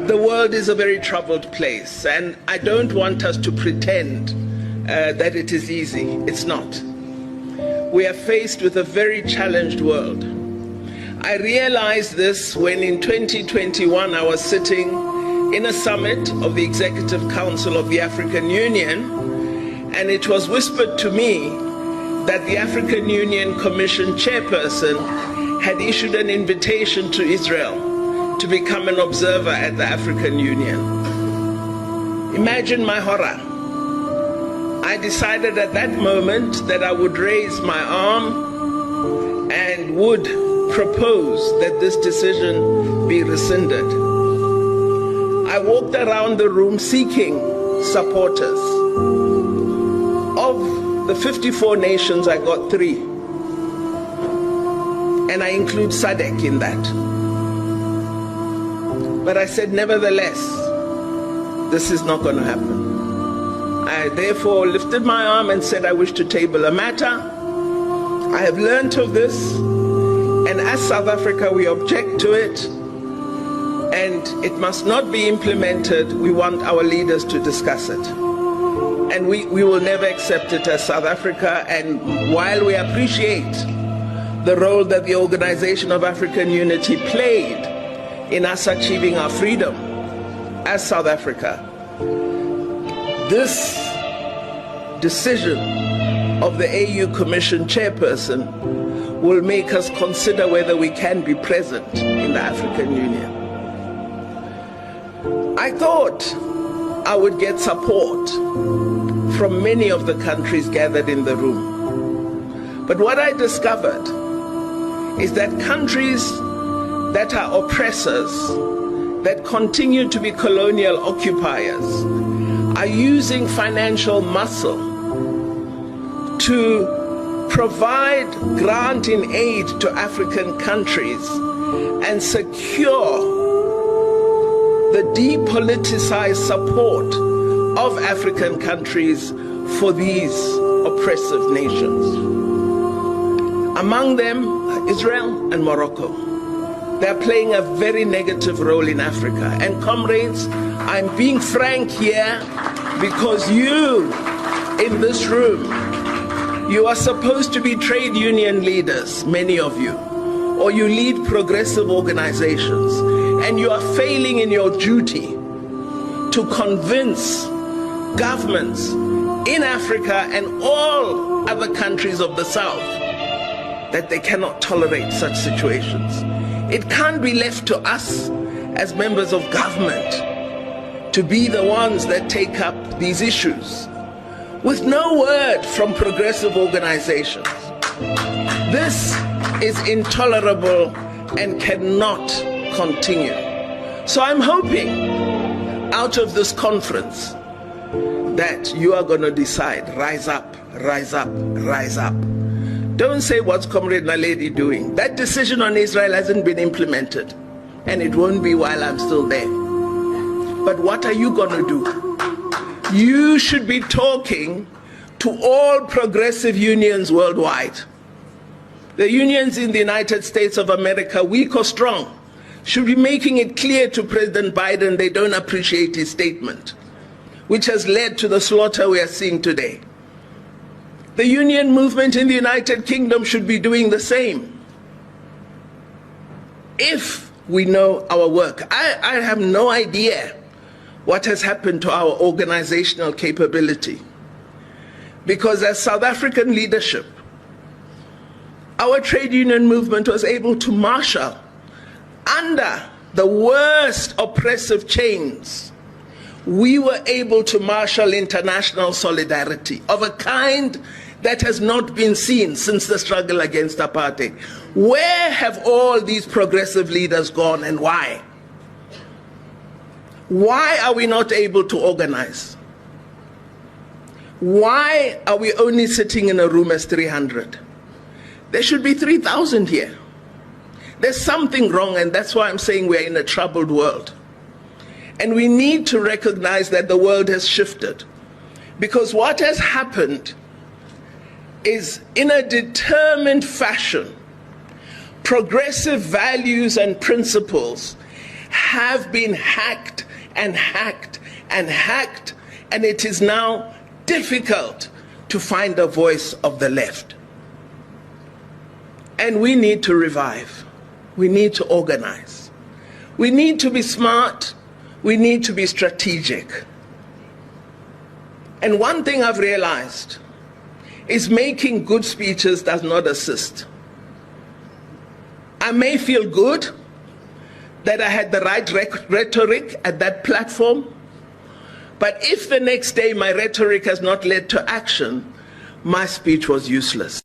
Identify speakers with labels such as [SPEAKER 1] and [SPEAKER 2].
[SPEAKER 1] The world is a very troubled place, and I don't want us to pretend that it is easy. It's not. We are faced with a very challenged world. I realized this when in 2021 I was sitting in a summit of the Executive Council of the African Union, and it was whispered to me that the African Union Commission chairperson had issued an invitation to Israel to become an observer at the African Union. Imagine my horror. I decided at that moment that I would raise my arm and would propose that this decision be rescinded. I walked around the room seeking supporters. Of the 54 nations, I got 3. And I include SADC in that. But I said, nevertheless, this is not going to happen. I therefore lifted my arm and said, I wish to table a matter. I have learnt of this, and as South Africa, we object to it, and it must not be implemented. We want our leaders to discuss it. And we will never accept it as South Africa, and while we appreciate the role that the Organization of African Unity played in us achieving our freedom as South Africa, this decision of the AU Commission chairperson will make us consider whether we can be present in the African Union. I thought I would get support from many of the countries gathered in the room. But what I discovered is that countries that are oppressors, that continue to be colonial occupiers, are using financial muscle to provide grant in aid to African countries and secure the depoliticized support of African countries for these oppressive nations. Among them, Israel and Morocco. They're playing a very negative role in Africa. And comrades, I'm being frank here because you in this room, you are supposed to be trade union leaders, many of you, or you lead progressive organizations, and you are failing in your duty to convince governments in Africa and all other countries of the South that they cannot tolerate such situations. It can't be left to us as members of government to be the ones that take up these issues with no word from progressive organizations. This is intolerable and cannot continue. So I'm hoping out of this conference that you are going to decide, rise up, rise up, rise up. Don't say what's Comrade Naledi doing. That decision on Israel hasn't been implemented, and it won't be while I'm still there. But what are you going to do? You should be talking to all progressive unions worldwide. The unions in the United States of America, weak or strong, should be making it clear to President Biden they don't appreciate his statement, which has led to the slaughter we are seeing today. The union movement in the United Kingdom should be doing the same. If we know our work, I have no idea what has happened to our organizational capability. Because as South African leadership, our trade union movement was able to marshal under the worst oppressive chains. We were able to marshal international solidarity of a kind that has not been seen since the struggle against apartheid. Where have all these progressive leaders gone, and why? Why are we not able to organize? Why are we only sitting in a room as 300? There should be 3,000 here. There's something wrong, and that's why I'm saying we're in a troubled world. And we need to recognize that the world has shifted. Because what has happened is, in a determined fashion, progressive values and principles have been hacked and hacked and hacked, and it is now difficult to find the voice of the left. And we need to revive. We need to organize. We need to be smart. We need to be strategic. And one thing I've realized is making good speeches does not assist. I may feel good that I had the right rhetoric at that platform, but if the next day my rhetoric has not led to action, my speech was useless.